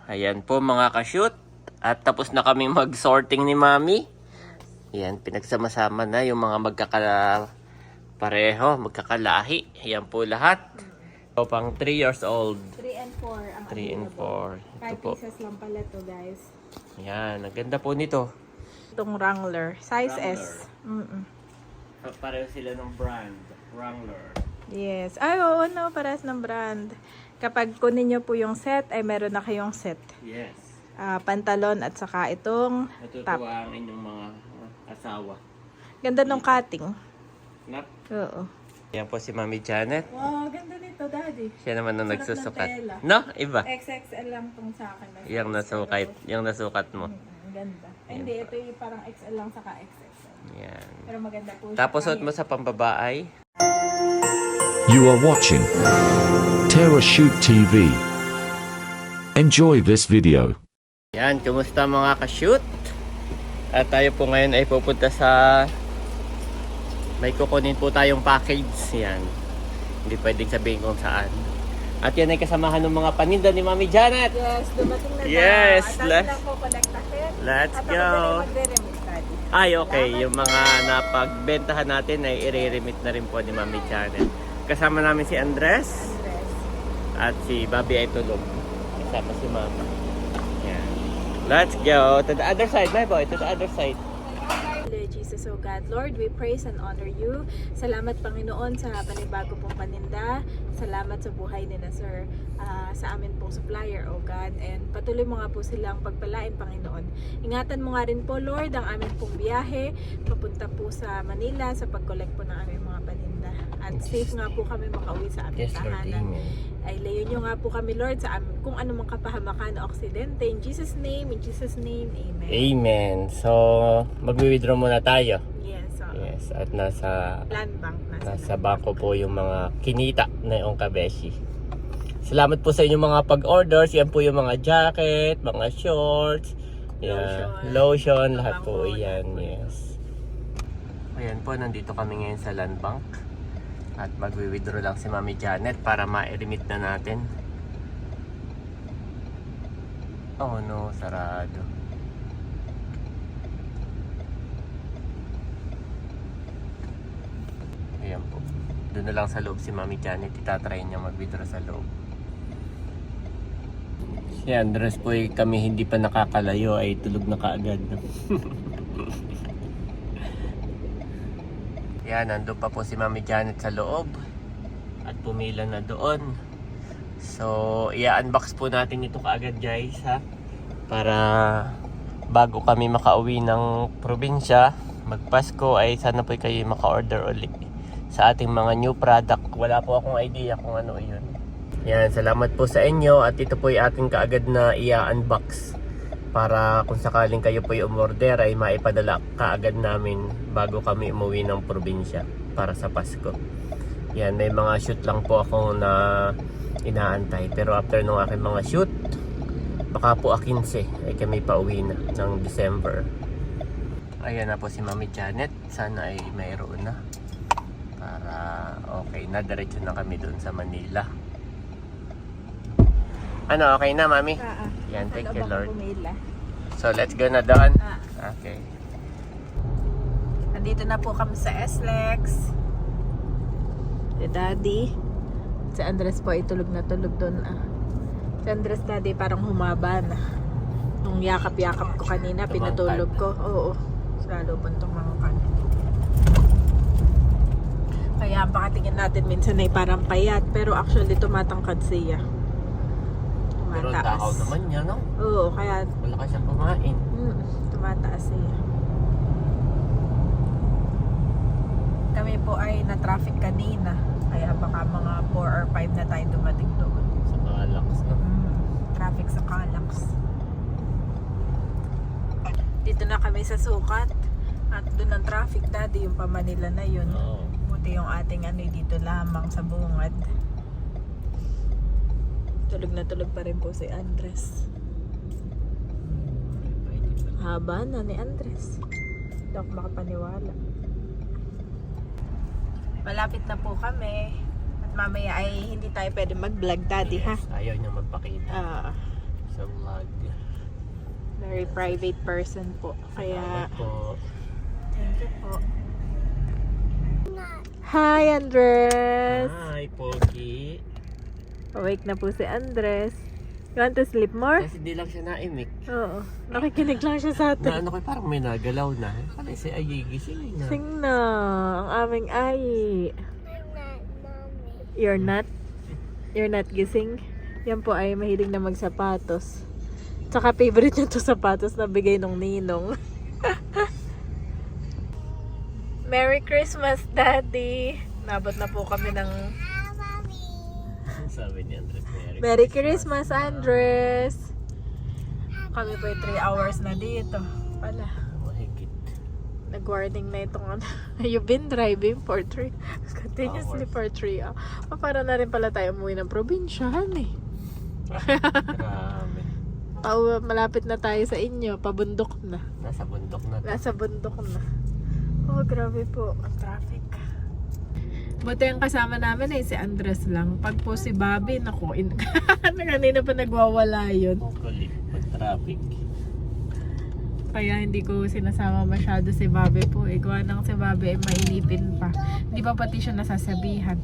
Ayan po mga ka-shoot. At tapos na kaming mag-sorting ni Mami. Ayan, pinagsama-sama na yung mga magkakalahi. Ayan po lahat. So, pang 3 years old. 3 and 4 ang 3 and 4. Ito 5 po. pieces lang pala to, guys. Ayan, ang ganda po nito. Itong Wrangler. Size Wrangler. S. Pareho sila ng brand. Wrangler. Yes. Ay, oo, no. Parehas ng brand. Kapag kunin nyo po yung set, ay meron na kayong set. Yes. Pantalon at saka itong top. Natutuwa ang inyong mga asawa. Ganda ng cutting. Nak? Oo. Ayan po si Mami Janet. Wow, ganda nito, Daddy. Siya naman ang Sarap ng nagsusukat. tela. No? Iba. XXL lang tong sa akin. Yung nasukat mo. Ang ganda. Ay, hindi, ito yung parang XL lang saka XXL. Yan. Pero maganda po siya. Tapos suot Kahit- mo sa pambabae. You are watching Terra Shoot TV. Enjoy this video. Yan, kumusta mga ka-shoot? At tayo po ngayon ay pupunta sa may kukunin po tayong package. Yan. Hindi pwedeng sabihin kung saan. At yan ay kasamahan ng mga paninda ni Mami Janet. Yes, dumating na Yes, na. At let's- lang po kolektahin. Let's At go. ako din ay magre-remit, Daddy. Ay, okay. Yung mga napagbentahan natin ay i-remit na rin po ni Mami Janet. Kasama namin si Andres Andres. at si Bobby ay tulog. Kasama si Mama. Yan. Let's go to the other side, my boy. To the other side. Lord Jesus, O God, Lord, we praise and honor you. Salamat, Panginoon, sa panibago pong paninda. Salamat sa buhay ni na Sir, sa amin pong supplier, O God. And patuloy mo nga po silang pagpalain, Panginoon. Ingatan mo nga rin po, Lord, ang aming pong biyahe papunta po sa Manila sa pag-collect po ng aming mga paninda. At safe nga po kami makauwi sa aming Yes, Lord. tahanan. Amen. Ay layo nyo nga po kami, Lord, sa amin, kung ano mang kapahamakan o aksidente. In Jesus' name, Amen. Amen. So, magwi-withdraw muna tayo. Yes, so, Yes, at nasa land bank nasa bangko po yung mga kinita na yung kabeshi. Salamat po sa inyong mga pag-orders. Yan po yung mga jacket, mga shorts, lotion, lahat po yan. Yes. Ayan po, nandito kami ngayon sa land bank. At magwi-withdraw lang si Mami Janet para ma-remit na natin. Oh no, sarado. Ayan po. Doon na lang sa loob si Mami Janet. Itatry niya mag-withdraw sa loob. Si Andres po kami hindi pa nakakalayo ay tulog na kaagad. Yan, nandun pa po si Mami Janet sa loob. At pumila na doon. So, i-unbox po natin ito kaagad guys ha. Para bago kami makauwi ng probinsya, magpasko ay sana po kayo maka-order ulit sa ating mga new product. Wala po akong idea kung ano yun. Yan, salamat po sa inyo at ito po yung ating kaagad na i-unbox para kung sakaling kayo po yung umorder ay maipadala kaagad namin bago kami umuwi ng probinsya para sa Pasko. Yan, may mga shoot lang po ako na inaantay pero after nung aking mga shoot baka po 15 ay kami pauwi na ng December. Ayan na po si Mami Janet, sana ay mayroon na para okay na, diretso na kami doon sa Manila. Ano, okay na Mami? Yan, thank you Lord. So let's go na doon. Okay. Nandito na po kami sa SLEX. Si Daddy. Si Andres po ay tulog na tulog doon. Si Andres, Daddy, parang humaba na. Nung yakap-yakap ko kanina, pinatulog ko. Oo. Lalo po itong mga kanin. Kaya baka tingin natin minsan ay parang payat. Pero actually tumatangkad siya. Pero takaw naman niya, no? Oo, kaya Malakas siyang kumain. tumataas siya. Kami po ay na-traffic kanina. Kaya baka mga 4 or 5 na tayo dumating doon. Sa Calax, no? Traffic sa Calax. Dito na kami sa Sukat. At doon ang traffic, Daddy, yung pa-Manila na yun. Oo. Buti yung ating ano dito lamang sa Bungad. Tulog na tulog pa rin po si Andres. Haba na ni Andres. Hindi ako makapaniwala. Malapit na po kami. At mamaya ay hindi tayo pwede mag-vlog, Daddy, ha? Yes, ayaw niya magpakita sa vlog. Very private person po. Kaya, Po. thank you po. Hi, Andres! Hi, Pogi. Awake na po si Andres. You want to sleep more? Kasi di lang siya naimik. Oo. Nakikinig lang siya sa Na atin. ano ko, parang may nagalaw na. Pala si Ayi gising na. Sing na, ang aming ay. You're not? You're not gising? Yan po ay mahilig na magsapatos. Tsaka favorite niya to sapatos na bigay nung ninong. Merry Christmas, Daddy! Nabot na po kami ng Sabi ni Andres, Merry Christmas, Andres! Kami po 3 hours na dito. Pala. Mahigit. Nag-warning na itong ano. You've been driving for 3 continuously for 3 hours. Para na rin pala tayo umuwi ng probinsyahan eh. Grabe. Malapit na tayo sa inyo. Pabundok na. Nasa bundok na. Nasa bundok na. Oh, grabe po. Ang traffic. Buti ang kasama namin ay si Andres lang. Pag po si Bobby, naku, kanina pa nagwawala yun. Kulit. Pag-traffic. Kaya hindi ko sinasama masyado si Bobby po. Gawa nang si Bobby ay mainipin pa. Hindi pa pati siya nasasabihan.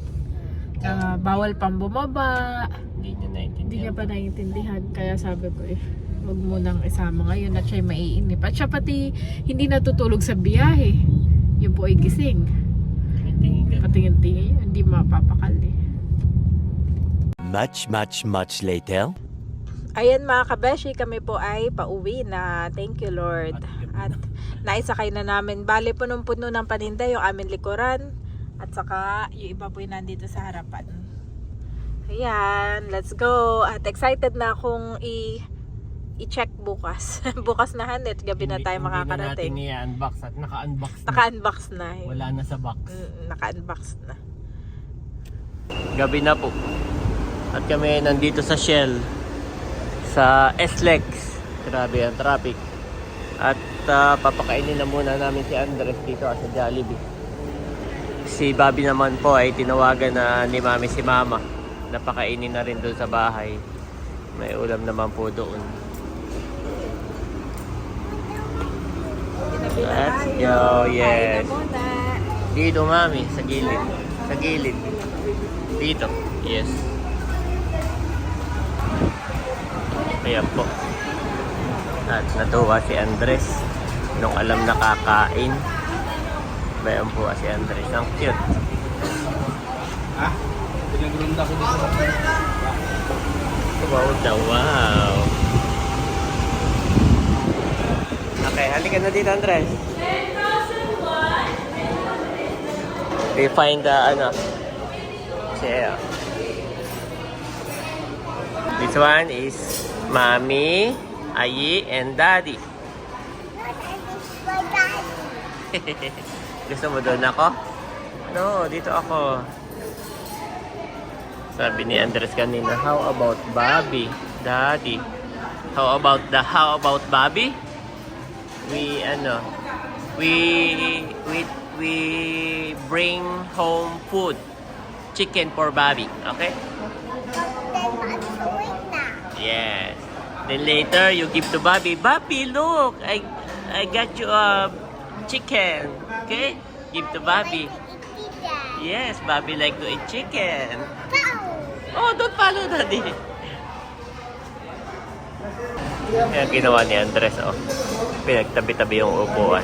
Bawal pang bumaba. Hindi niya naiintindihan. Hindi niya pa naiintindihan. Kaya sabi ko wag mo nang isama ngayon at siya'y maiinip. At siya pati hindi natutulog sa biyahe. Yun po ay gising. Tingin ka. Patingin-tingin. Hindi mapapakali. Much later. Ayan mga kabeshi, kami po ay pauwi na. Thank you Lord. At naisakay na namin. Bali punong-puno ng paninda yung aming likuran. At saka yung iba po yung nandito sa harapan. Ayan, let's go. At excited na akong i-check bukas. Bukas na Hanet, gabi na tayo makakarating. Hindi na natin i-unbox at naka-unbox na. Naka-unbox na. Wala na sa box. Naka-unbox na. Gabi na po. At kami nandito sa Shell. Sa SLEX. Grabe ang traffic. At papakainin na muna namin si Andres dito sa Jollibee. Si Bobby naman po ay tinawagan na ni Mami si Mama. Napakainin na rin doon sa bahay. May ulam naman po doon. Let's go, yes. Dito Mami, sa gilid. Sa gilid. Dito, yes. Ayan po. At natuwa si Andres nung alam na kakain. Bayan po si Andres. Ang cute. Ha? Pinagrunda ko dito. Wow daw, wow. Okay, halika na dito Andres. We find the chair. This one is Mommy, Ayi, and Daddy. Gusto mo doon ako? No, dito ako. Sabi ni Andres kanina, how about Bobby, Daddy? How about Bobby? We bring home food, chicken for Bobby, okay? Yes. Then later you give to Bobby. Bobby, look, I got you a chicken, okay? Give to Bobby. Yes, Bobby like to eat chicken. Oh, don't follow Daddy. Yan ginawa ni Andres, oh. Pinagtabi-tabi yung upuan.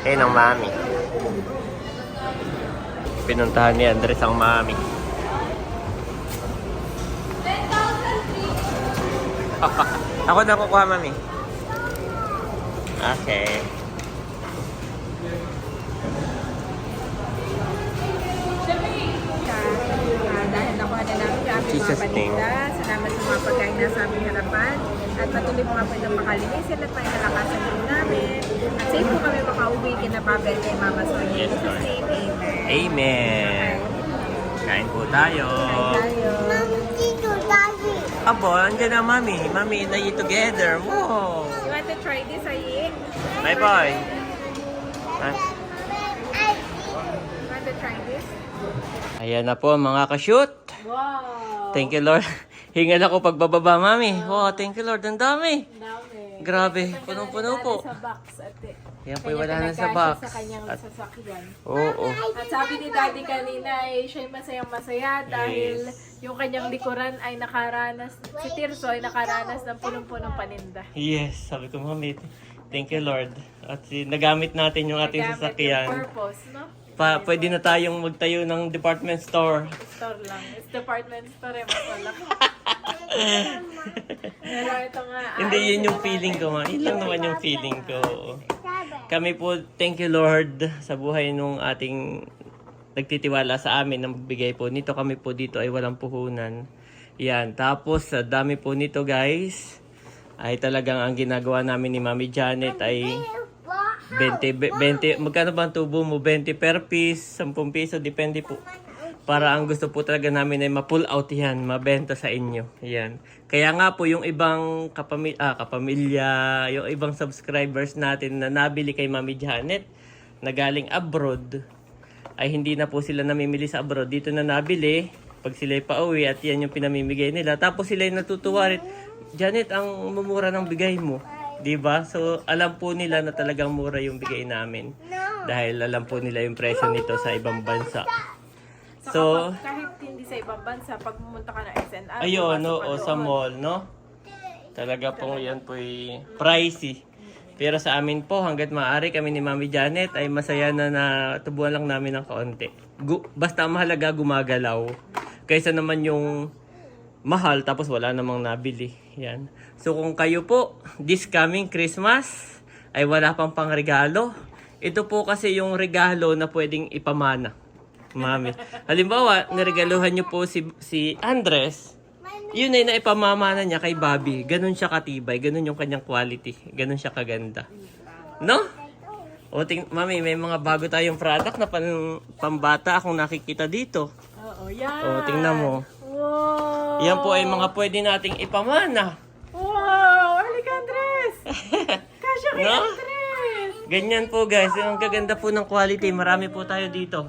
Eh, ng Mami. Pinuntahan ni Andres ang Mami. Ako na kukuha, Mami. Okay. Dahil nakuha na namin yung aming Jesus mga paninda. Salamat sa mga pagkain na sa aming harapan. At patuloy po nga po itong makalinisin at may kalakasan po namin. At safe po kami makauwi kina Papa at kay Mama Sonia. Yes, Jesus Lord. name, amen. Amen. Kain po tayo. Tayo. Abo, andyan na Mami. Mami and I together. Wow. You want to try this, Ayi? Bye boy. You want to try this? Ayan na po mga ka-shoot. Wow! Thank you Lord. Hingal ako pagbababa, Mami. Wow, thank you Lord. Ang dami. Dami. Grabe, Ito punong-puno dati po. Sa box, ate. Yan po, Kanya wala na sa pinagkasya box. Sa kanyang sasakyan. Oo. At sabi ni Daddy kanina ay siya'y masayang-masaya dahil yung kanyang likuran ay nakaranas, si Tirso ay nakaranas ng punong-punong paninda. Yes, sabi ko, Mami. Thank you Lord. At nagamit natin yung ating Nagamit sasakyan. yung purpose, no? Pwede na tayong magtayo ng department store. Store lang. It's department store eh, mas malaki. Pero ito nga. Hindi, yun yung feeling ko, Ma. Yun lang naman yung feeling ko. Kami po, thank you Lord sa buhay nung ating nagtitiwala sa amin na magbigay po. Nito kami po dito ay walang puhunan. Yan. Tapos, sa dami po nito guys, ay talagang ang ginagawa namin ni Mami Janet ay 20, magkano ba ang tubo mo? 20 per piece, 10 piso, depende po. Para ang gusto po talaga namin ay ma-pull out yan, mabenta sa inyo. Yan. Kaya nga po yung ibang kapamilya, yung ibang subscribers natin na nabili kay Mami Janet na galing abroad, ay hindi na po sila namimili sa abroad. Dito na nabili, pag sila'y pauwi at yan yung pinamimigay nila. Tapos sila'y natutuwa rin, Janet, ang mumura ng bigay mo. Diba? So, alam po nila na talagang mura yung bigay namin. Dahil alam po nila yung presyo nito sa ibang bansa. So, kahit hindi sa ibang bansa, pag pumunta ka ng SNR, ayun, no, pumasok ka o sa doon. mall, no? Talaga po yan po pricey. Pero sa amin po, hanggat maaari kami ni Mami Janet ay masaya na tubuan lang namin ng kaunti. Basta mahalaga gumagalaw. Kaysa naman yung mahal tapos wala namang nabili. Yan. So kung kayo po, this coming Christmas ay wala pang pangregalo. Ito po kasi yung regalo na pwedeng ipamana. Mami. Halimbawa, niregaluhan niyo po si Andres. Yun ay naipamamana niya kay Bobby. Ganun siya katibay. Ganun yung kanyang quality. Ganun siya kaganda. No? O, Mami, may mga bago tayong product na pambata akong nakikita dito. Oo, yan. O, tingnan mo. Wow. Yan po ay mga pwede nating ipamana. Wow! Halika, Andres! Kasya kay No? Andres! Ganyan po guys. Ang kaganda po ng quality. Marami po tayo dito.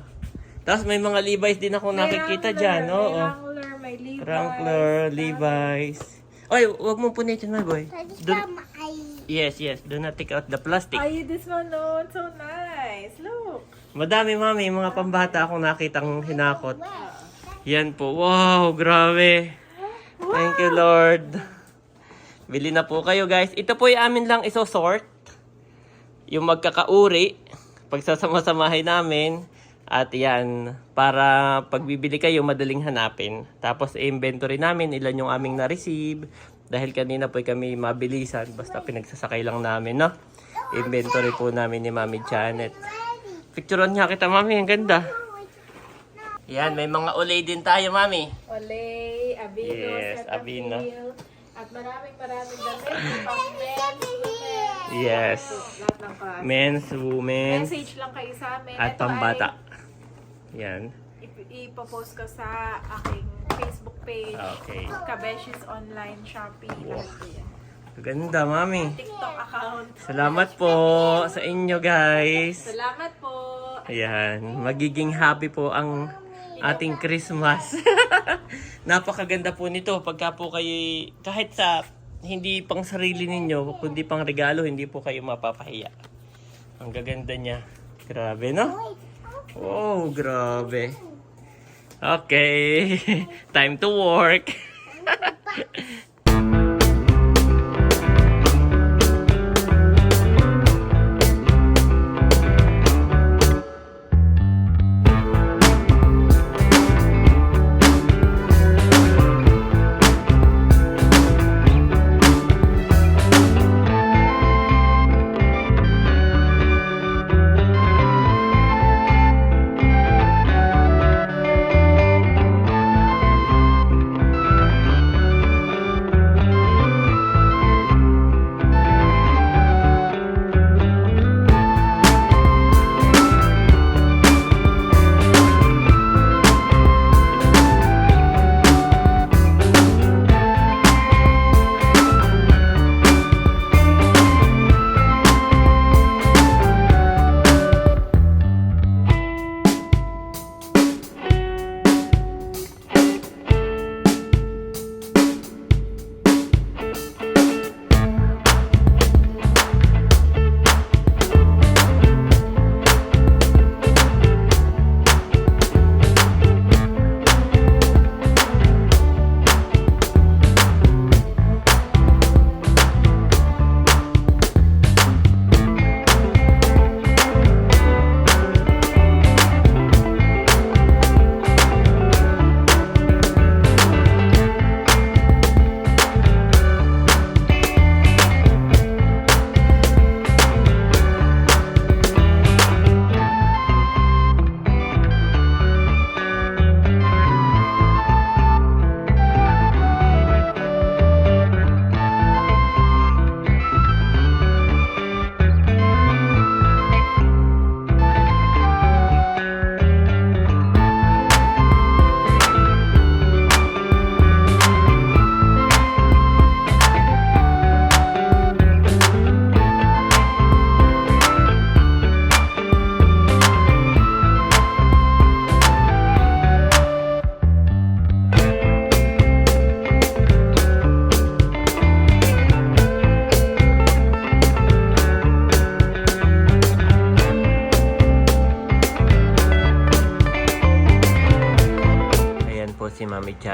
Tapos may mga Levi's din ako nakikita dyan. Oo. May Wrangler, may Levi's. Wrangler, Levi's. Oy, wag mong punitin, my boy. Yes. Do not take out the plastic. Ay, this one, no. It's so nice. Look. Madami, Mami. Mga pambata akong nakitang hinakot. Yan po. Wow, grabe. Thank you, Lord. Bili na po kayo, guys. Ito po yung amin lang isosort. Yung magkakauri. Pagsasama-samahin namin. At yan, para pagbibili kayo, madaling hanapin. Tapos, inventory namin, ilan yung aming na-receive. Dahil kanina po kami mabilisan, basta pinagsasakay lang namin, no? Inventory po namin ni Mami Janet. Picturean niya kita, Mami, ang ganda. Yan, may mga olay din tayo, Mami. Olay, Abino, Yes, Abino. Cetaphil, at maraming damit. Pang men, women. Yes. Lahat ng klase. Men's, women's, Message lang kayo sa amin. at Ito pambata. ay Yan. ipopost ko sa aking Facebook page. Okay. Kabeshis Online, Shopee, lahat po yan. Ganda, Mami. TikTok account. Salamat po sa inyo, guys. Salamat po. Ayan, magiging happy po ang ating Christmas. Napakaganda po nito. Pagka po kayo, kahit sa hindi pang sarili ninyo, kundi pang regalo, hindi po kayo mapapahiya. Ang gaganda niya. Grabe, no? Oh, grabe. Okay. Time to work.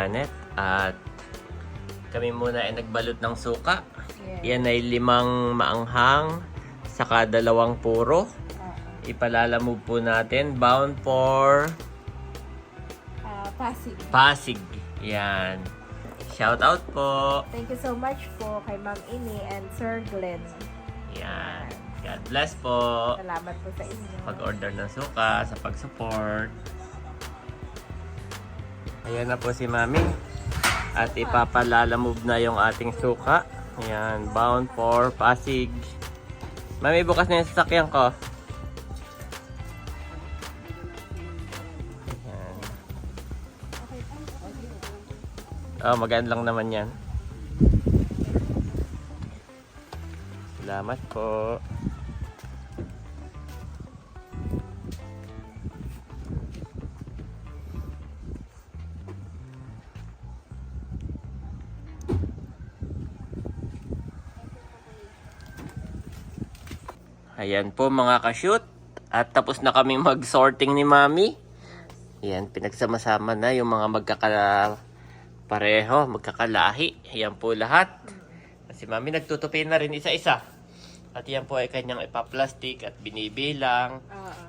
Janet. At kami muna ay nagbalot ng suka. Yes. Yan ay 5 maanghang, saka 2 puro. Ipalalamove po natin. Bound for Pasig. Pasig. Yan. Shout out po. Thank you so much po kay Ma'am Ini and Sir Glenn. Yan. God bless po. Salamat po sa inyo. Pag-order ng suka, sa pag-support. Ayan na po si Mami. At ipapalalamove na yung ating suka. Ayan, bound for Pasig. Mami, bukas na yung sasakyan ko. Ayan. Oh, magaan lang naman yan. Salamat po. Ayan po mga ka-shoot. At tapos na kami mag-sorting ni Mami. Ayan, pinagsama-sama na yung mga pareho, magkakalahi. Ayan po lahat. Si Mami nagtutupi na rin isa-isa. At yan po ay kanyang ipaplastic at binibilang.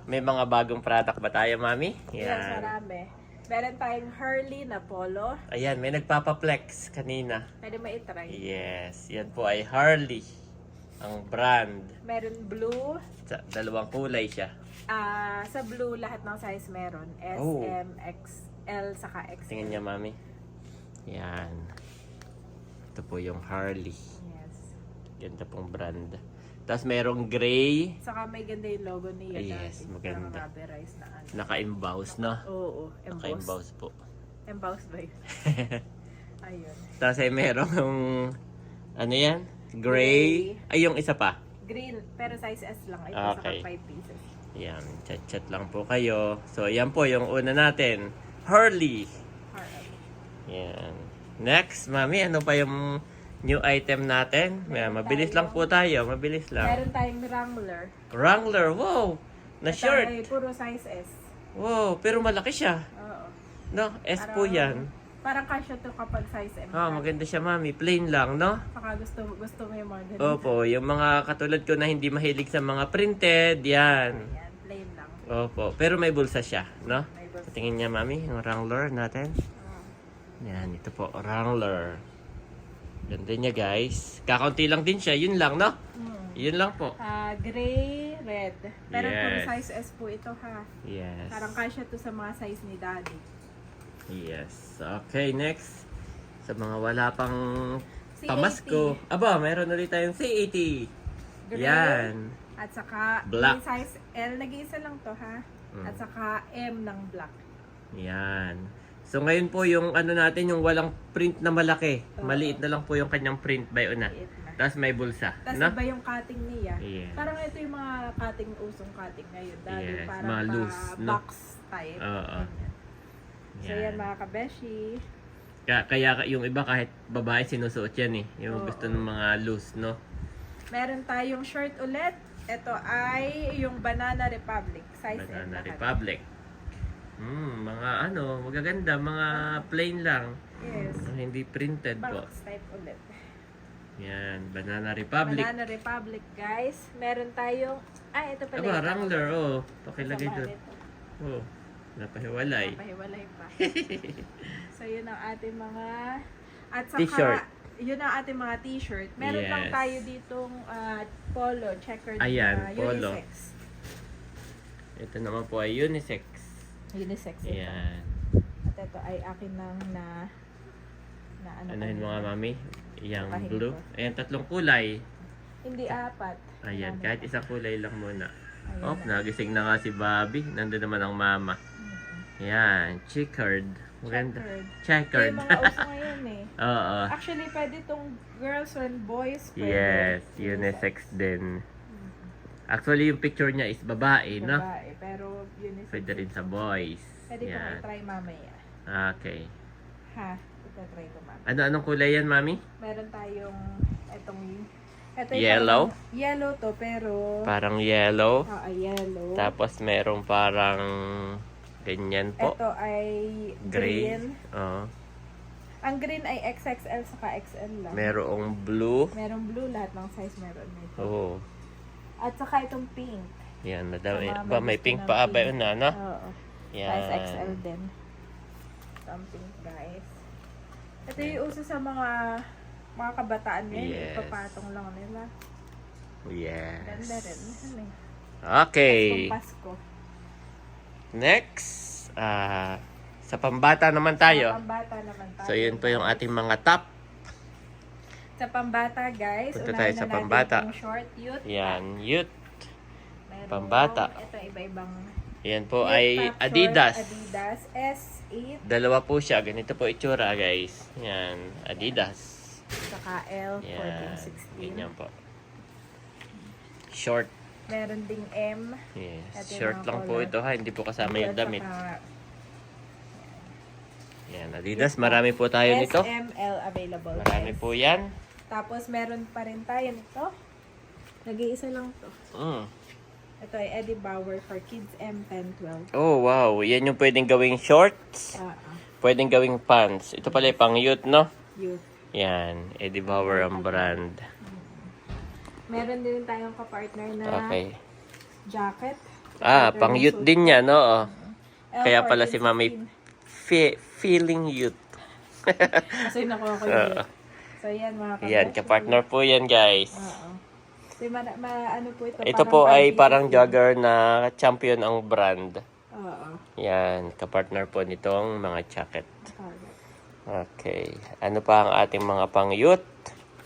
May mga bagong product ba tayo, Mami? Yes, marami. Meron tayong Hurley na polo. Ayan, may nagpapaplex kanina. Pwede maitry. Yes, yan po ay Harley. Ang brand. Meron blue. Sa 2 kulay siya. Sa blue, lahat ng size meron. S, Oh. M, XL, saka XL. Tingnan niya, Mami. Yan. Ito po yung Harley. Yes. Ganda pong brand. Tapos merong gray. Saka may ganda yung logo niya. Yes, maganda. Parang rubberized na ano. Naka-emboss, no? Oo, emboss. Naka-emboss po. Emboss ba yun? Ayun. Tapos ay merong, ano yan? Gray. Ay, yung isa pa. Green, pero size S lang. Ito Okay. saka 5 pieces. Yan, chat-chat lang po kayo. So, yan po yung una natin. Harley. Alright. Yan. Next, Mami, ano pa yung new item natin? Yan, mabilis lang po tayo. Mabilis lang. Meron tayong Wrangler. Wrangler, wow! Na Ito short. ay puro size S. Wow, pero malaki siya. Oo. No, S po yan. Parang kasya to kapag size M. Ah, maganda siya, Mami. Plain lang, no? Saka gusto mo yung mga ganun. Opo, yung mga katulad ko na hindi mahilig sa mga printed, yan. Yan, plain lang. Opo, pero may bulsa siya, no? May bulsa. Tingin niya, Mami, yung Wrangler natin. Yan, ito po, Wrangler. Ganda niya, guys. Kakaunti lang din siya, yun lang, no? Yun lang po. Gray, red. Pero Yes. puro size S po ito ha. Yes. Parang kasya to sa mga size ni Daddy. Yes. Okay, next. Sa mga wala pang C80. pamasko. Aba, meron ulit tayong C80. Gray. Yan. At saka Black. may size L, nag-iisa lang to ha. At saka M ng black. Yan. So ngayon po yung ano natin, yung walang print na malaki. Maliit na lang po yung kanyang print by una. Maliit na. Tapos may bulsa. Tapos No? iba yung cutting niya. Yes. Parang ito yung mga cutting, usong cutting ngayon. Dahil Yes, parang mga loose, no? box type. Oo. Ganyan. So Yan. yan mga kabeshi. Kaya yung iba kahit babae sinusuot yan eh. Yung Oo. gusto ng mga loose, no? Meron tayong shirt ulit. Ito ay yung Banana Republic. Size M Banana lahat. Republic. Mga ano, magaganda, mga plain lang. Yes. Hindi printed po. Box type ulit. Yan, Banana Republic. Banana Republic, guys. Meron tayong... Ay, ito pala. Aba, yung- Wrangler, oh. Pakilagay Kasamahan doon. nito. Oh, napahiwalay. Pahiwalay pa. So, yun ang ating mga... At saka, T-shirt. yun ang ating mga t-shirt. Meron Yes. lang tayo ditong polo, checkered Ayan, na polo. unisex. Ito naman po ay unisex. Unisex ito. Yan. At ito ay akin lang na ano Anahin mo kanina. nga, Mami. Yang Papahin blue. ko. Ayan, 3 kulay. Hindi apat. Ayan, Ano? kahit isang kulay lang muna. Ayan Oh, na. nagising na nga si Bobby. Nandun naman ang mama. Yan, checkered. Maganda. Checkered. Checkered. Yung mga uso ngayon eh. Oo. Actually, pwede itong girls and boys. Pwede. Yes, unisex din. Actually, yung picture niya is babae, no? Babae, pero unisex. Pwede rin sa boys. Pwede ko Yan. i-try mamaya. Okay. Ha? Ito-try ko mamaya. Anong kulay yan, Mami? Meron tayong ito Yellow? parang yellow to, pero... Parang yellow. yellow. Tapos merong parang ganyan po. Ito ay Gray. green. Oo. Ang green ay XXL saka XL lang. Merong blue. Merong blue, lahat ng size meron nito. Oo. At saka itong pink. Yan, madami. Sa mga Ba, may gusto pink ng pa ba pink. yun, ano? Oo. Yan. Size XL din. Itong pink, guys. Ito yung uso sa mga kabataan ngayon. Yes. Ipapatong lang nila. Yes. Ganda rin. Ano eh? Okay. Pasko. Next. Sa pambata naman tayo. Sa pambata naman tayo. So, yun po yung ating mga top. Sa pambata, guys. Punta unahin tayo na sa natin pambata. yung short youth. Yan, youth. Merong, Pambata. Ito, iba-ibang Yan po youth ay top short, Adidas. Adidas S8. Dalawa po siya. Ganito po itsura, guys. Yan, Adidas. Saka L, Yan, 14, 16. ganyan po. Short. Meron ding M. Yes. Ito yung Short mga lang po color. ito ha. Hindi po kasama yung At damit. saka Yan, Adidas. Marami po tayo nito. SML available. Marami guys. po yan. Tapos meron pa rin tayo nito. Nag-iisa lang to. Mm. Ito ay Eddie Bauer for kids M10, 12. Oh, wow. Yan yung pwedeng gawing shorts. Pwedeng gawing pants. Ito pala yung pang youth, no? Youth. Yan. Eddie Bauer ang brand. Meron din tayong kapartner na Okay. jacket. Ah, Kapartner pang na youth suit. din yan, no? Oh. L14, Kaya pala si Mami 16. feeling youth. Kasi nakuha ko yun. So yan mga kapartner. Yan, kapartner po yan, guys. Oo. So ano po ito? Ito po ay parang jogger na champion ang brand. Oo. Yan, kapartner po nitong mga jacket. Correct. Okay. Ano pa ang ating mga pang-youth?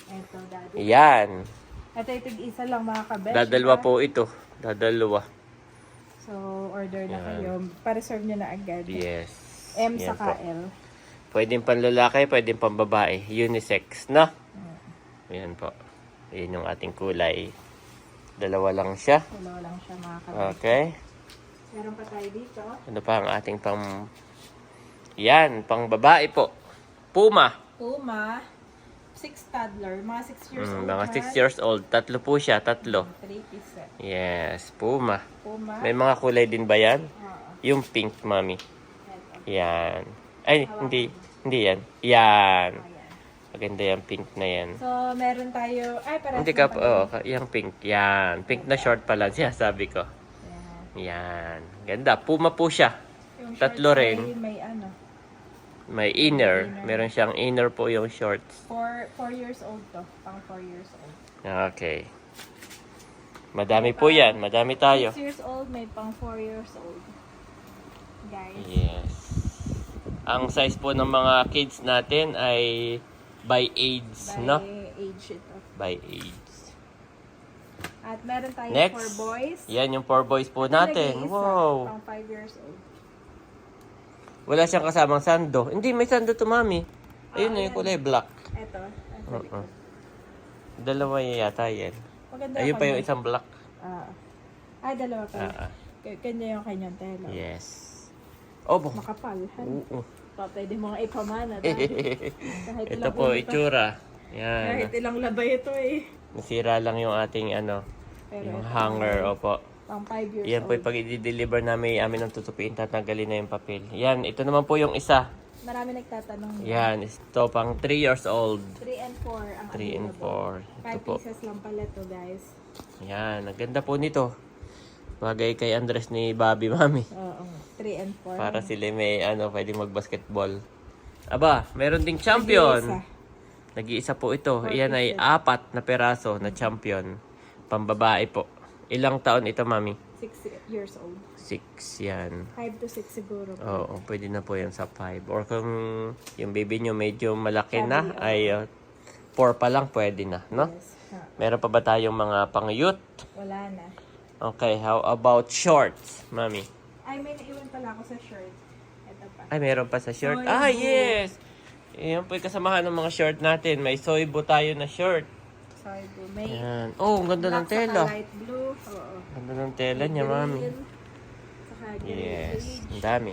Ito, daddy. Yan. Ito isa lang mga kabesh. Dadalwa ha? po ito. Dadalwa. So, order na Yan. kayo. Pa-reserve nyo na agad. Yes. M Yan saka po. L. Pwedeng panlalaki, pwedeng pambabae. Unisex, no? Yan po. Yan yung ating kulay. Dalawa lang siya. Dalawa lang siya mga kabesh. Okay. Meron pa tayo dito. Ano pa ang ating pang... Yan, pang babae po. Puma. Puma. 6 toddler. Mga 6 years old. Mga 6 years old. Tatlo po siya, tatlo. 3-piece set. Yes, Puma. Puma. May mga kulay din ba yan? Oo. Yung pink, mami. Ito. Yan. Ay, hindi. Hindi yan. Yan. Ayan. Maganda yung pink na yan. So, meron tayo... Ay, parehas Hindi na ka pala. po, yung pink. Yan. Pink na short pala siya, sabi ko. Ayan. Yan. Ganda. Puma po siya. Yung Tatlo shorts rin. ay may ano. May inner. Meron siyang inner po yung shorts. 4 years old to. Pang 4 years old. Okay. Madami po yan. Madami tayo. 6 years old, may pang 4 years old. Guys. Yes. Ang size po ng mga kids natin ay by age, By no? age ito. By age. At meron tayong Next. 4 boys. Yan yung 4 boys po natin. Nag-iisa, Wow. Pang 5 years old. Wala siyang kasamang sando. Hindi, may sando to, mami. Ayun na ayan. yung kulay black. Ito. Ito Oo. Dalawa yata yan. Maganda Ayun pa yung kanya. isang black. Ay, dalawa pa. Ah, ah. Kanya yung kanyang tela. Yes. Oh, bo. Makapal. Oo. Pwede mga ipamana. Kahit Ito ilang po, ulo pa. itsura. Kahit Yan. ilang labay ito eh. Nasira lang yung ating Pero yung ito, hanger. Opo. Pang 5 years Yan po old. yung pag i-deliver namin amin ng tutupiin, tatanggalin na yung papel. Yan, ito naman po yung isa. Marami nagtatanong. Yan, ito pang 3 years old. 3 and 4 ang 3 and 4. Ito 5 po. pieces lang pala to guys. Yan, ang ganda po nito. Bagay kay Andres ni Bobby, mami. Oo, 3 and 4. Para sila may pwedeng mag-basketball. Aba, meron ding champion. Nag-iisa po ito. Four Iyan ay pieces. 4 na peraso na champion. Pambabae po. Ilang taon ito, mami? 6 years old. 6 yan. 5 to 6 siguro. Oo, pwede na po yan sa 5. Or kung yung baby nyo medyo malaki na, Sabi, ay 4 pa lang pwede na, no? Yes. Meron pa ba tayong mga pang-youth? Wala na. Okay, how about shorts, mami? Ay, may naiwan pala ako sa shirt. Ito pa. Ay, meron pa sa shirt. Soybo. Ah, yes! Yan po yung kasamahan ng mga short natin. May soybo tayo na shirt. Sorry po. May Yan. Oh, ang ganda ng black tela. saka light blue. Oo. Ganda ng tela niya, mami. Green, Saka green Yes, beige. ang dami.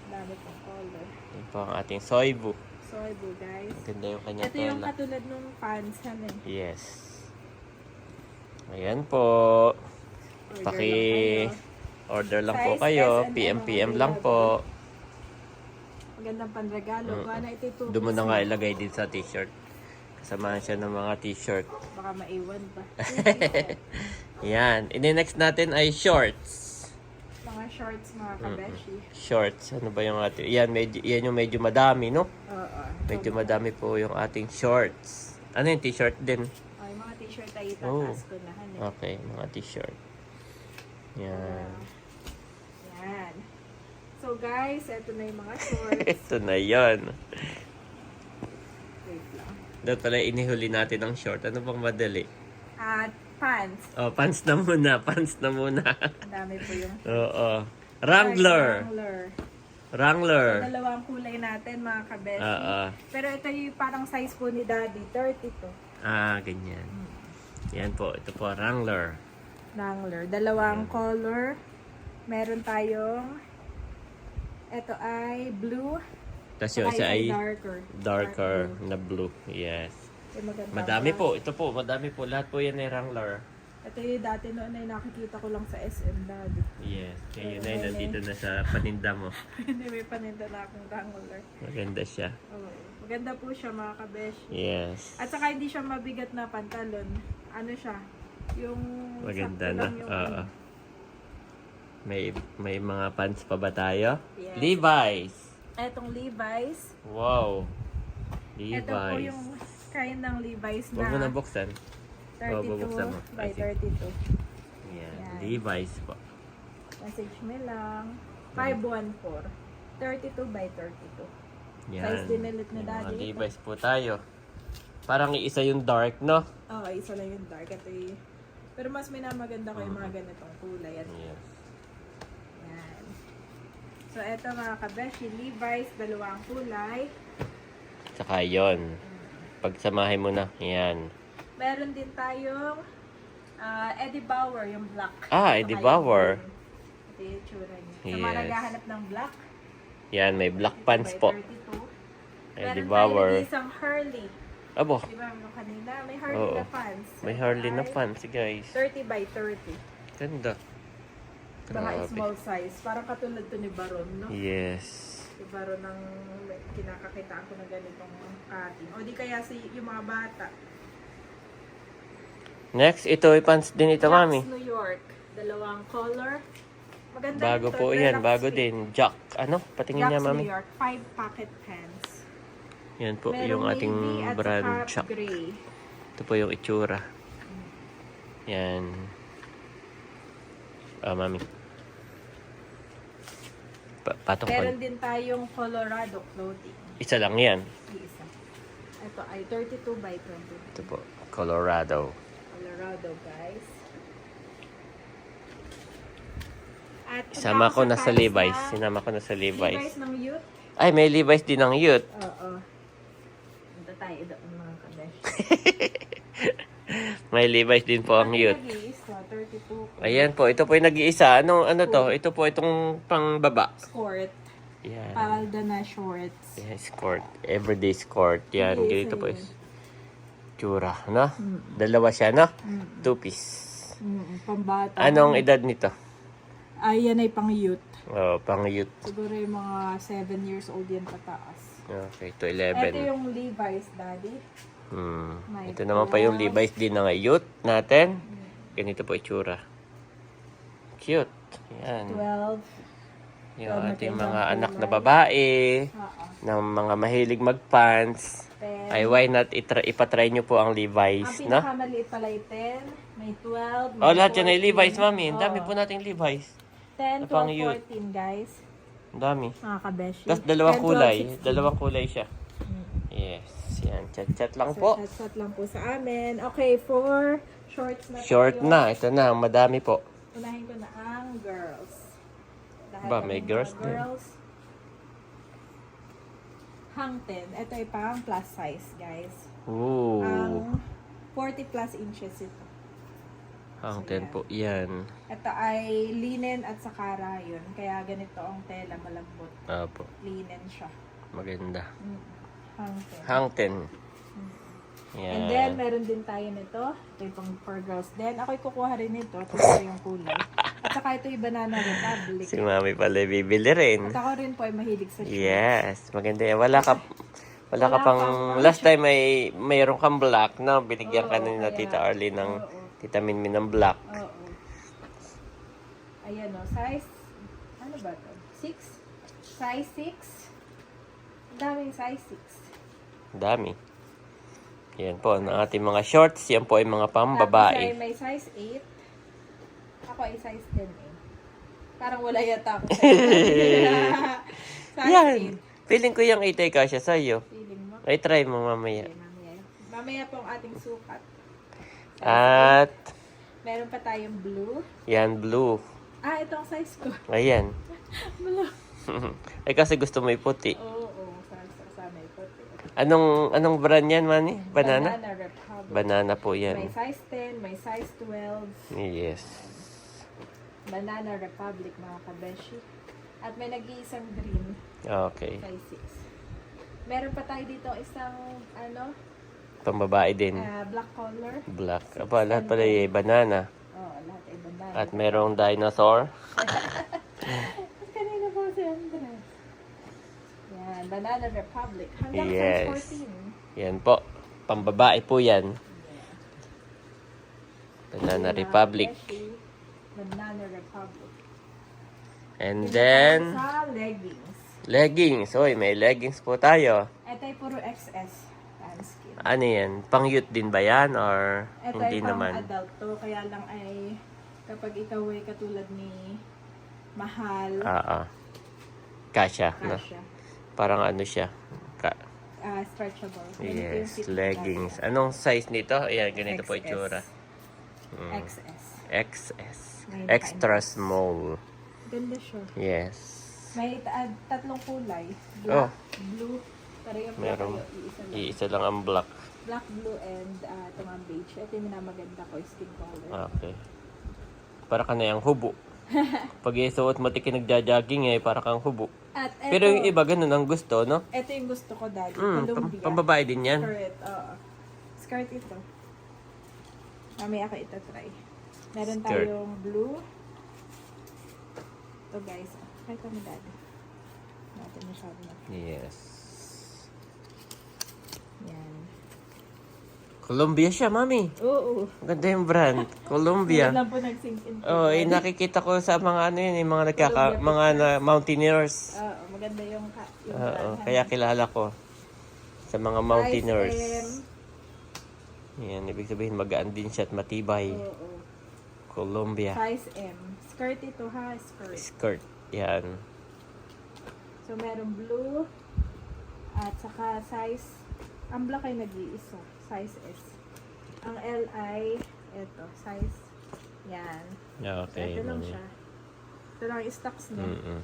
Dami pong color. Yan po ang ating soybo. Sorry po guys. Ganda yung kanya Ito yung tela. katulad nung pants namin. Yes. Ayan po. Paki-order lang po Size kayo. S&M PM available. lang po. Magandang panregalo. Kuha na ito yung Doon mo na nga ilagay din sa t-shirt. Kasamahan siya ng mga t-shirt. Baka maiwan pa. Yan. Next natin ay shorts. Mga shorts, mga kabeshi. Shorts. Ano ba yung ating... Yan yung medyo madami, no? Oo. Medyo madami po yung ating shorts. Ano yung t-shirt din? Ay, mga t-shirt ay Oh. itataas ko na. Hanip. Okay, mga t-shirt. Yan. Yan. So guys, eto na yung mga shorts. Ito na yon. Wait lang. Dapat pala inihuli natin ang short. Ano pang madali? At pants. Oh, pants na muna. Pants na muna. Ang dami po yung Oo. Wrangler. Wrangler. Wrangler. Dalawang kulay natin, mga kabeshi. Oo. Pero ito yung parang size po ni Daddy, 32. Ganyan. Yan po. Ito po, Wrangler. Wrangler. Dalawang color. Meron tayong ito ay blue. Tapos yung isa ay darker blue. na blue. Yes. Yung magandang Madami brown. po. Ito po. Madami po. Lahat po yan ay Wrangler. Ito yung dati noon ay nakikita ko lang sa SM Daddy. Yes. Ngayon ay nandito na sa paninda mo. Hindi, may paninda na akong Wrangler. Maganda siya. Oo. Maganda po siya, mga kabeshi. Yes. At saka hindi siya mabigat na pantalon. Ano siya? Yung Maganda sakto na. lang yung Oo. May mga pants pa ba tayo? Yes. Levi's. Etong Levi's. Wow. Ito po Levi's. yung kind ng Levi's na Huwag mo na buksan. 32 bubuksan mo. by I see. 32. Yan. Yan. Levi's po. Message me lang. 514. 32 by 32. Yan. Size din ulit ni Yung Daddy. mga Levi's po tayo. Parang isa yung dark, no? Oo, isa lang yung dark. Ito yung... Pero mas minamaganda ko yung mga ganitong kulay. At Yes. yan. So, eto mga kabeshi, Levi's, dalawang kulay. Tsaka yun. Pagsamahin mo na. Yan. Meron din tayong Eddie Bauer, yung black. Eddie Saka yung Bauer. green. Ito yung tsura niya. Sa Yes. mga naghahanap ng black, Yan, may black 32 pants by po. 32. Eddie Meron Bauer. tayo isang Hurley. Abo, Di ba yung kanina? May Hurley Oo. na pants. may Ito Harley na ay pants, guys. 30 by 30. Ganda. Baka Grabe. small size. Parang katulad to ni Baron, no? Yes. Si Baron ang kinakakitaan ko na ganitong cutting. O di kaya yung mga bata. Next, ito ay pants din ito, mami. Jack's New York. Dalawang color. Maganda Bago ito. po yan, Relax bago fit. din. Jack, ano? Patingin niya, Jack's mami. New York. 5 pocket pants. Yan po, Merong yung ating navy at brand saka Chuck. gray. Ito po yung itsura. Yan. Mami. Patong ko. Meron din tayong Colorado clothing. Isa lang yan. Isa. Ito ay 32 by 20. Ito po, Colorado. Colorado, guys. At Isama ko na sa pants Levi's. na- Sinama ko na sa Levi's Levi's. ng youth. Ay, may Levi's din ng youth. Oo. Punta tayo doon mga kabesh. May Levi's din po ang youth. Nag-iisa, 32 ko. Ayan po, ito po yung nag-iisa. Ano to? Ito po itong pang baba. Skirt. Yan. Palda na shorts. Yan, skirt. Everyday skirt. Yan, Yes, ganito po ayun. is tsura, no? Dalawa siya, no? Two-piece. Pambata. Anong edad nito? Ay, yan ay pang youth. Oh, pang youth. Siguro yung mga 7 years old yan pataas. Okay, to Ito 11. yung Levi's, Daddy. May Ito naman pa yung 12. Levi's din ng youth natin. Ganito po itsura. Cute. Yan. 12. Yung Well, ating magandang mga anak na kulay. babae, Oo. ng mga mahilig mag-pants. 10. Ay, why not ipatry nyo po ang Ang Levi's, no? pinakamaliit pala ay 10. May 12. Oh, lahat yan ay 14. Levi's, mami. Ang dami Oo. po nating Levi's. 10, Pang 12, youth. 14, guys. Ang dami. Mga kabeshi. Tapos dalawang 10, 12, kulay. 16. Dalawang kulay siya. Yes. Yan. Chat-chat lang So, po. chat lang po sa amin. Okay, for shorts na Short tayo. na. Ito na. Madami po. Unahin ko na ang girls. Dahil Ba, kami may mga girls din. Hangten. Ito ay pang plus size, guys. Ooh. Ang 40 plus inches ito. Ang 10 po. Yan. Ito ay linen at saka rayon. Kaya ganito ang tela, malambot. Opo. Linen siya. Maganda. Hangten. Hang 10. Yan. And then, meron din tayo nito. Ito yung pang for girls. Then, ako'y kukuha rin nito. Ito yung kulay. At saka ito yung Banana Republic. Si Mami pala bibili rin. At ako rin po ay mahilig sa shorts. Yes, maganda yan. Wala ka Wala pang pang- last time mayroon kang black na binigyan ka Oo, na kaya- Tita Arlene ng oo. Tita Minmin ng black. Oo. Ayan o, size, ano ba to? 6? Size 6? Ang daming size 6. Dami. Yan po, ang ating mga shorts. Yan po ay mga Tapos ay pambabae. may size 8. Ako ay size 10 eh. Parang wala yata ako size 8. Yan. Feeling ko yung 8 ay kasya sa'yo. Feeling mo? Ay, try mo mamaya. Okay, mamaya. Mamaya po ang ating sukat. At, Meron pa tayong blue. yan, blue. Ah, ito ang size ko. Ayan. Blue. Ay, kasi gusto mo yung puti. Oo, sana ito. Anong brand yan, Manny? Banana? Banana Republic. Banana po May yan. size 10, may size 12. Yes. Banana Republic, mga kabeshi. At may nag-iisang green, Okay. size 6. Meron pa tayo dito isang, Pambabae din. black color. Black. Aba, lahat pala yung banana. Oo, lahat ay banana. At merong dinosaur. At kanina po si Andres. Yan, Banana Republic. Hanggang Yes. size 14. Yan po. Pambabae po yan. Banana Mga Republic. kabeshi, Banana Republic. And then, Sa leggings. leggings. Oy, may leggings po tayo. Ito ay puro XS. Skin. Ano yan? Pang-youth din ba yan? Or Ito hindi ay pang naman? adult to, kaya lang ay kapag ikaw ay katulad ni Mahal, Kasya. No? kasya. Parang ano siya. Stretchable. Ganito yung Yes, fit leggings. kasya. Anong size nito? Ayan, ganito po XS. itsura. XS. XS. May Extra naka-XS. small. Ganda siya. Yes. May tatlong kulay. Oh. Black, blue, parehong black Meron. kayo. Iisa lang. Iisa lang ang black. Black, blue, and ito nga beige. Ito yung minamaganda ko, skin color. Okay. Para ka na yung hubo. Pag isuot mo tiki nagja-jogging para kang hubo. At ito, Pero yung iba ganun ang gusto, no? ito yung gusto ko, Daddy. Columbia. Pambabae din yan. Skirt, oo. Skirt ito. Mamaya ako ito try. Meron Skirt. tayong blue. Ito guys. Kahit kami, Daddy. Natin masyado na. Yes. Yan. Columbia siya, mami. Oo. Ganda yung brand. Columbia. Ngayon lang po nag-sink in. Oh, nakikita ko sa mga ano yun, yung mga mountaineers. Oo, maganda yung Oo, kaya kilala ko sa mga mountaineers. Size Yan, ibig sabihin magaan din siya at matibay. Oo. Columbia. Size M. Skirt ito ha, skirt. Skirt. Yan. So, meron blue. At saka size, ang black ay nag-iisa. Size S. Ang L ay, ito, size, yan. Okay. Ito lang mami. siya. Ito lang yung stocks niya. Mm-mm.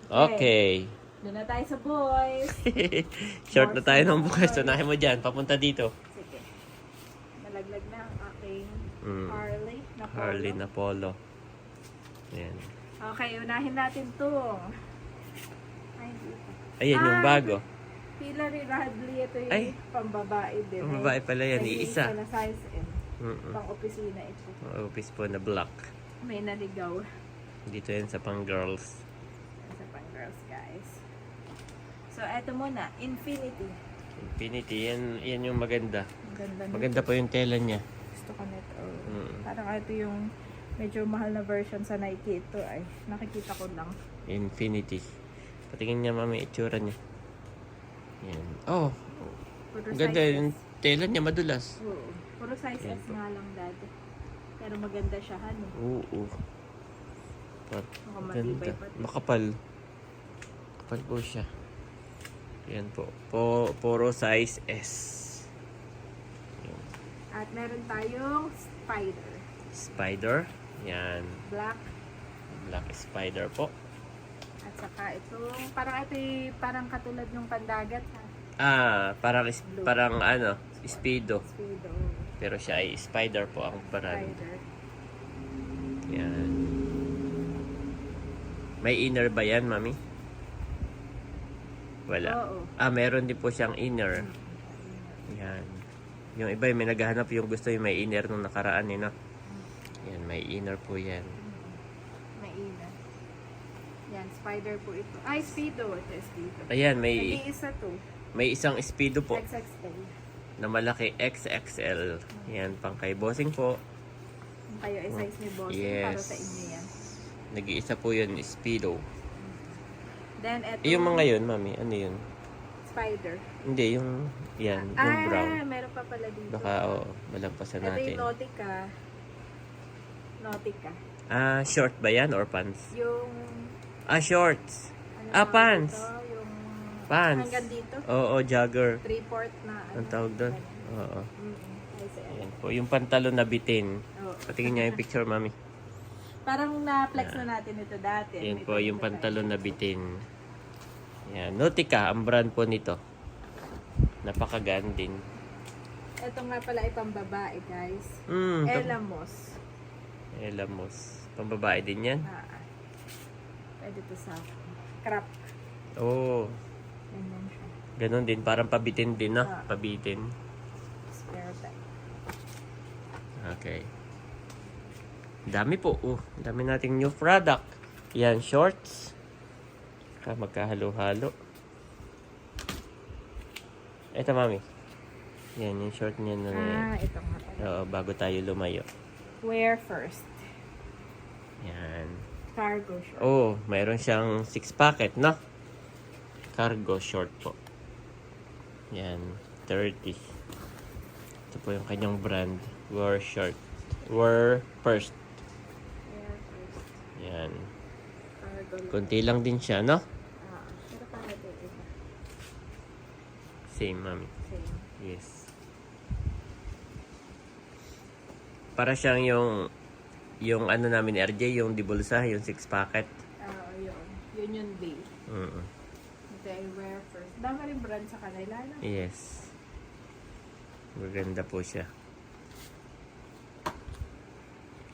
Okay. Doon na tayo sa boys. Short na tayo ng bukas. Tunahin mo dyan. Papunta dito. Sige. Nalaglag na ang aking Mm. Harley na polo. Harley na polo. Yan. Okay, unahin natin itong. Ay, dito. Ayan yung bago. Hillary Radley, ito yung Ay. pambabae din. Ang babae pala yan. Nag-iisa Iisa. na size M. Mm-mm. Pang opisina ito. Office po na black. May naligaw. Dito yan sa pang girls. Yan sa pang girls, guys. So, eto muna. Infinity. Infinity. Yan yung maganda. Ang ganda nito. Maganda po yung tela niya. Gusto ko nito. Mm. Parang ito yung medyo mahal na version sa Nike ito. Ay, nakikita ko lang. Infinity. Patingin niya mami itsura niya. Yan. Oh, Puro ang ganda size yung S. tela niya madulas. Oo. Puro size Yan S po. nga lang dati. Pero maganda siya, ano. Oo. Mukhang Maganda. matibay pa. Makapal. Makapal po siya. Yan po. Puro size S. Yan. At meron tayong spider. Spider. Yan. Black. Black spider po. At saka itong, parang katulad ng pandagat ha. Parang ano, speedo. Speedo. Pero siya ay spider po ang brand. Spider. Yan. May inner ba yan, mami? Wala. Oo. Meron din po siyang inner. Yan. Yung iba may naghahanap yung gusto yung may inner nung nakaraan, no? Yan, may inner po yan. May inner. Yan, spider po ito. Ay, Speedo. Ito is Speedo. Ayan, Nag-iisa to. may isang Speedo po XXL. na malaki XXL. Yan, pang kay bossing po. Kung kayo ay size ni boss, Yes. para sa inyo yan. Nag-iisa po yun, Speedo. Then, ito. Yung mga yun, mami, ano yun? Spider. Hindi, yung, yan, yung brown. Meron pa pala dito. Baka, malagpasan Ito natin. yung Nautica. Nautica. Ah, short ba yan or pants? Yung... Ah, shorts. Ano Ah, tawag pants. dito? Yung... Pants. Hanggang dito. Oo, jogger. 3/4 na. Ang tawag doon? Oo. Ay, sa Ayan po, yung pantalon na bitin. Oo. Patingin niya yung picture, mami. Parang na-flex na natin ito dati. Ayan May po, yung pagkita pantalon na bitin. Ayan, Nautica, ang brand po nito. Napakagaan din. tayo. Ito nga pala ay pambabae, guys. Elamos. Elamos. Pambabae din yan? Pwede to sa crop. Oo. Ganyan siya. Ganon din, parang pabitin din, no? Ah. Pabitin. Spare type. Okay. Dami po. Dami nating new product. Yan, shorts. Magkahalo-halo. Ito, mami. Yan, yung short niya na yan. Ito nga pala. Oo, bago tayo lumayo. Wear first. Yan. Cargo short. Oh, mayroon siyang 6 packet, no? Cargo short po. Yan, 30. Ito po yung kanyang brand. Wear short. Wear first. Wear first. Yan. Cargo lang. Kunti lang din siya, no? Pero pala ito iba. Same, mami. Same. Yes. Para siyang yung ano namin ni RJ, yung dibulsa, yung 6 packet. Yun. Union Bay. Ito ay wear first. Dami rin brand sa kanila, no? Yes. Maganda po siya.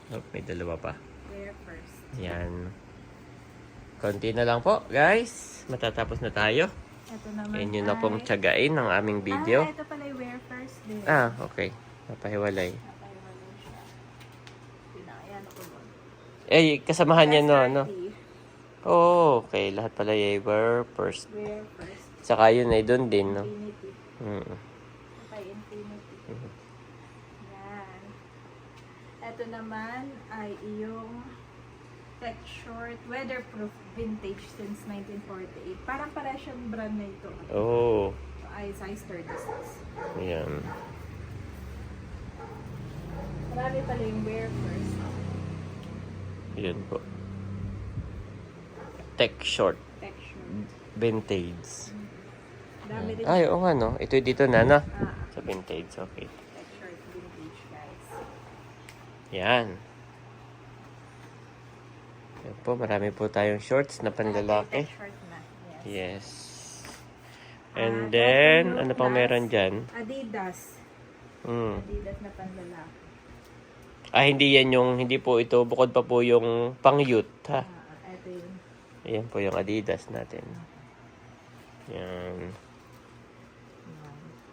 Oh, may dalawa pa. Wear first. Yan. Konti na lang po, guys. Matatapos na tayo. Ito naman Yan yun na pong tiyagain ng aming video. ito pala yung wear first din. Okay. Napahiwalay. Napahiwalay siya. Pinakayan ako nun. Eh, kasamahan niya, no? SRT. Oh, okay. Lahat pala yung wear first. Wear first. Saka yun ay doon din, no? Infinity. Mm. Kay Infinity. Yan. Ito naman ay iyong tech short, weatherproof vintage since 1948. Parang para siyang brand na ito. Oh, Ay size 36. yan. Marami pala yung wear first. Yan po. Tech short. Tech short. Vintage. Dami rin. Ay, oo nga, no? Ito dito na, no? Ah, Sa vintage, okay. tech short vintage, guys. Yan. Yan po, marami po tayong shorts na panlalaki. Tech short na. Yes. Yes. And then, ano pang meron dyan? Adidas. Mm. Adidas na panlalaki. Hindi yan yung, hindi po ito, bukod pa po yung pang-youth, ha? Ito yun. Ayan po yung Adidas natin. Yan.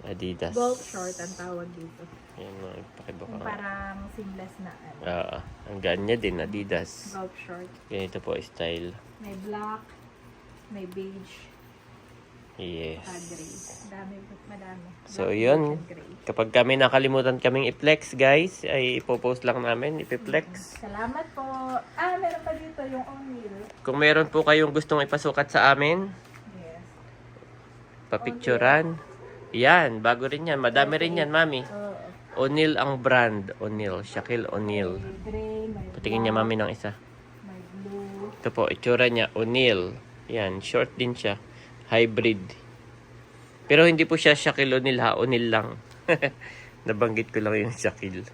Adidas. Golf short ang tawag dito. Yan, pakibuka Yung nga. parang seamless na ano. Ang gaan niya din, Adidas. Golf short. Ganito po style. May black, may beige, Yes. gray. Madami. So, Black, yun. beige, and gray. Kapag kami nakalimutan kaming i-flex, guys, ay ipopost lang namin, ipiflex. Salamat po. Meron pa dito yung O'Neill. Kung meron po kayong gustong ipasukat sa amin, Yes. papicturan. Yan, bago rin yan. Madami rin yan, mami. Oo. O'Neill ang brand. O'Neill. Shaquille O'Neal. May gray, may Patingin niya, mami, ng isa. may blue. Ito po, itsura niya, O'Neill. Yan, short din siya. Hybrid. Pero hindi po siya Shaquille O'Neal, ha? O'Neill lang. Nabanggit ko lang yung Shaquille.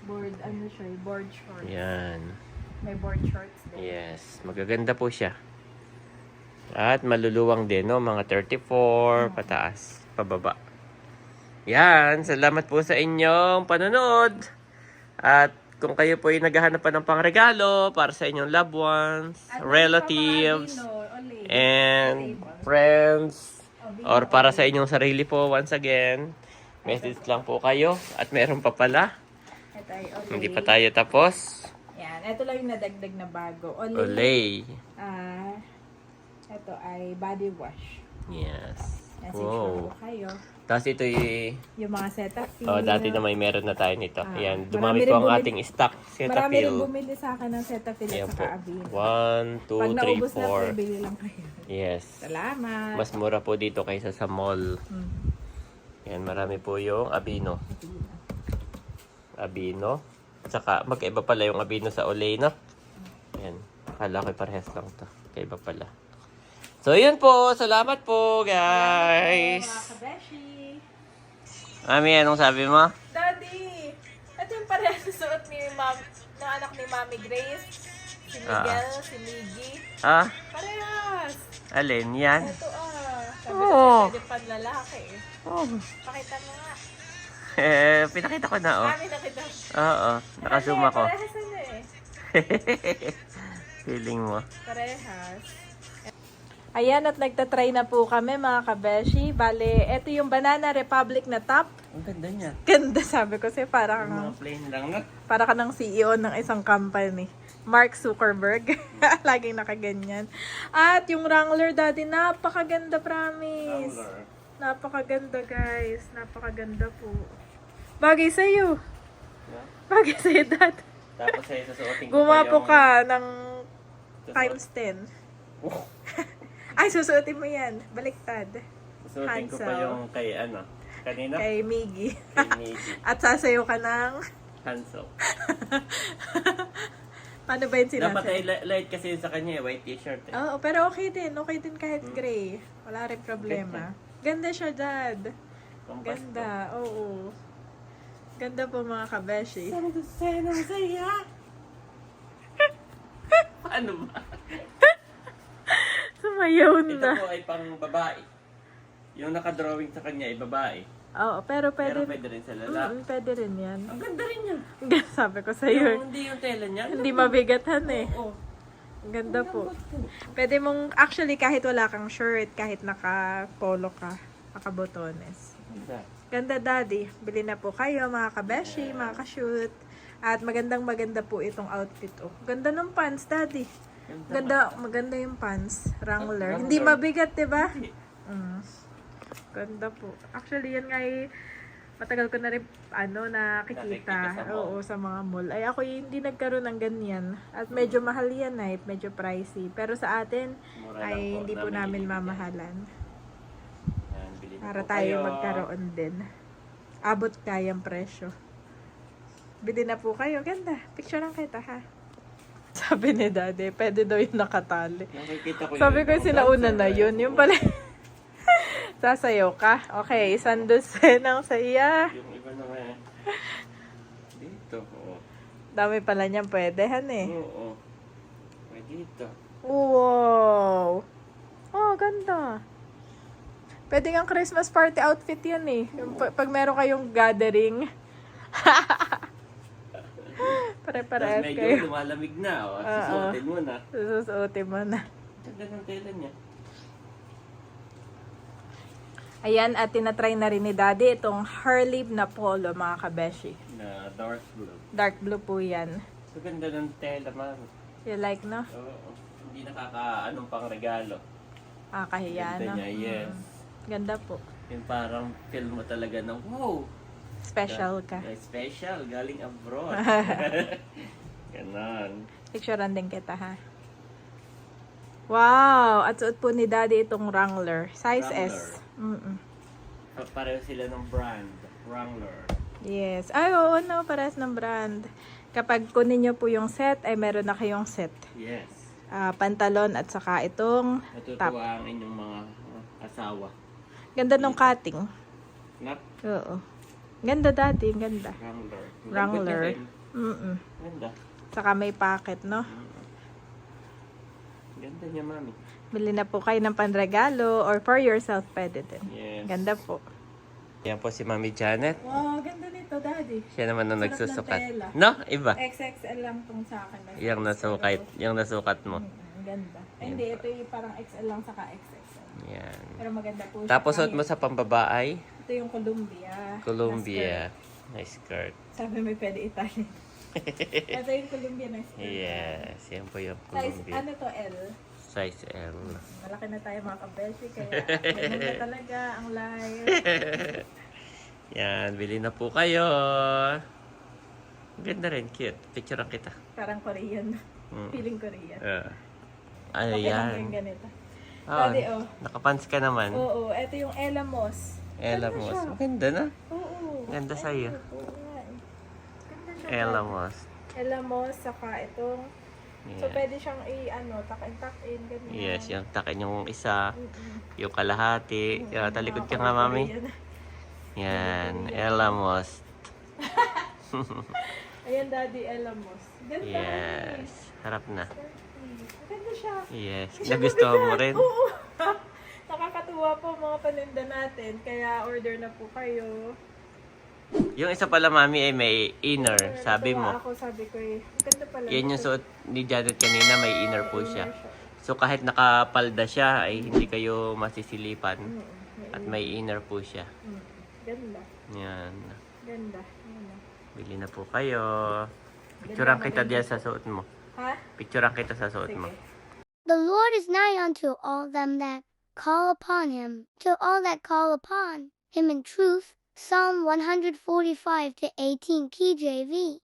Board, siya, board shorts. Yan. May board shorts din. Yes, magaganda po siya. At maluluwang din, no? Mga 34, pataas, pababa. Yan, salamat po sa inyong panonood. At kung kayo po ay naghahanap pa ng pangregalo para sa inyong loved ones, At relatives, may pamangkin, Olay. and friends, or para sa inyong sarili po, once again, message lang po kayo. At meron pa pala, Ito ay Olay. Hindi pa tayo tapos. Yan, ito lang yung nadagdag na bago. Olay. Ito ay body wash. Yes. Yan, Wow. siguro kayo. Tapos ito Yung mga Cetaphil. dati na may meron na tayo nito. Ayan, marami dumami po rin ang bumili- ating stock. Marami rin Cetaphil. bumili sa akin ng Cetaphil Ayan at po. saka Avena. 1, 2, Pag 3, naubos na po, 4. bili lang kayo. Yes. Salamat. Mas mura po dito kaysa sa mall. Yan, marami po yung Abino. Abino. At saka, magkaiba pala yung Abino sa Olay, no? Yan. Akala ko parehas lang to. Kaiba pala. So, yun po. Salamat po, guys. Mga kabeshi. Mami, anong sabi mo? Daddy, ito yung parehas na suot ni ng anak ni Mami Grace. Si Miguel, si Miggy. Ah, Parehas. alin yan? Ito Sabi Oo. ko pwede panlalaki eh. Oh. Pakita mo nga. Pinakita ko na, oh. Mami nakita. Oo, nakazoom ako. Parehas ano eh. Feeling mo. Parehas. Ayan, at nagtatry na po kami mga kabeshi. Bale, ito yung Banana Republic na top. Ang ganda niya. Ganda, sabi ko sa'yo. Para Mga plain lang, no? ka ng CEO ng isang company. Mark Zuckerberg. Laging nakaganyan. At yung Wrangler, Daddy, napakaganda, promise. Napakaganda, guys. Napakaganda po. Bagay sa'yo. Yeah. Bagay sa'yo, Dad. Tapos ay susuotin ko Gumapo yung- ka ng Susuot- times 10. Ay, susuotin mo yan. Baliktad. Susuotin ko pa Hansel. yung kay ano. Kanina? Kay Miggy. Kay Miggy. At sasayo ka ng... Hansel. Paano ba yun Dapat ay sinasayo? light kasi sa kanya, white t-shirt eh. Oo, pero okay din. Okay din kahit gray. Wala rin problema. Ganda siya, Dad. Pampas Ganda, oo. Ganda po mga kabeshi. Paano ba? Sumayaw Ito na. po ay pang babae. Yung nakadrawing sa kanya ay babae. Oo, pero Pero pwede. pwede rin sa lalaki. Pwede rin yan. Ang ganda rin niya. Sabi ko sa'yo. Hindi yung tela niya. Hindi mabigatan eh. Oo. Ang ganda po. Pwede mong, actually kahit wala kang shirt, kahit naka-polo ka, naka-botones. Ganda. Ganda, Daddy. Bili na po kayo, mga kabeshi, mga ka-shoot. At maganda po itong outfit. Oh. Ganda ng pants, Daddy. Maganda yung pants. Wrangler. Hindi mabigat, diba? Ganda po. Actually, yan nga matagal ko na rin nakikita. Nakikita sa mall. Oo, sa mga mall. Ay, ako hindi nagkaroon ng ganyan. At medyo mahal yan eh. Medyo pricey. Pero sa atin, Mura lang ay po. hindi po namin mamahalan. Yan, bili na Para po tayo kayo. magkaroon din. Abot kayang presyo. Bili na po kayo. Ganda. Picture lang kita, ha? Sabi ni Daddy, pwede daw yung nakatali. Nakikita ko Sabi yun. ko yung sinauna na yun. Yung pala. Sasayaw ka? Okay, isang dosen ang saya. Yung iba naman. Dito, oo. Dami pala niyan pwedehan eh. Oo. May dito. Wow! Oh, ganda. Pwede nga Christmas party outfit yan eh. Yung pag meron kayong gathering. Pare-parehas Medyo kayo. lumalamig na. Oh. Susuotin mo na. Susuotin mo na. Ganda ng tela niya. Ayan, at tinatry na rin ni Daddy itong Harley na polo, mga kabeshi. Na dark blue. Dark blue po yan. So, ganda ng tela, ma'am. You like, no? Oo. Hindi nakaka-anong pang regalo. Kahiya, Ganda no? niya, yes. Ganda po. Yung parang feel mo talaga na, wow! Special ka. Special, galing abroad. Ganon. Picturean din kita, ha? Wow! At suot po ni Daddy itong Wrangler. Size S. Pareho sila ng brand. Wrangler. Yes. Ay, oo, no. Parehas ng brand. Kapag kunin nyo po yung set, ay meron na kayong set. Yes. Pantalon at saka itong top. Natutuwa ang inyong mga asawa. Ganda ng cutting. Not Oo. Ganda, Daddy. Ganda. Wrangler. Wrangler. Ganda. Ganda. Saka may pocket, no? Ganda niya, mami. Bili na po kayo ng panregalo or for yourself, pwede din. Yes. Ganda po. Yan po si Mami Janet. Wow, ganda nito, Daddy. Siya naman ang Sarap ng nagsusukat. tela. No? Iba. XXL lang tong sa akin. Yung nasukat. Yung nasukat mo. Ganda. Ay, hindi, ito yung parang XL lang saka XXL. Yan. Pero maganda po siya. Tapos suot kahit- mo sa pambabaay, Ito yung Columbia. Columbia. Nice skirt. Sabi may pwede italin. Ito yung Colombian na skirt. Yes, yan po yung Size, Columbia. ano to, L? Size L. Malaki na tayo mga kabeshi, kaya ganun na talaga ang life. Yan, bili na po kayo. Ganda rin, cute. Picturean kita. Parang Korean. Feeling Korean. Okay lang yung Ayan. ganito. Oh, Daddy, oh. nakapants ka naman. Oo, ito yung Ella Moss. Ella Ganda Moss. siya. Maganda na. Oo. Ganda sa'yo. Oo nga eh. Ganda siya. Ella Daddy. Moss. Ella Moss, saka itong, so Yeah. pwede siyang tuck-in, ganyan. Yes, yung takin yung isa, Mm-mm. yung kalahati. Mm-mm. Talikod ka Mga nga, mami. Korean. Yan, Ella Moss. Ayan, Daddy, Ella Moss. Ganda. Yes, harap na. Ganda siya. Yes, Hindi siya nagustuhan mo mabigat. rin. Oo. Nakakatuwa po mga paninda natin. Kaya order na po kayo. Yung isa pala, mami, ay may inner, sabi Natuwa mo. Ako, sabi ko eh. Ganda pala. Yan yung nito. suot ni Janet kanina, may inner po siya. So kahit nakapalda siya, ay hindi kayo masisilipan. At may inner po siya. Ganda. Yan. Ganda. Ayan na. Bili na po kayo. Picturean kita diyan sa suot mo. Ha? Picturean kita sa suot mo. Sige. The Lord is nigh unto all them that call upon him, to all that call upon him in truth. Psalm 145 to 18 KJV.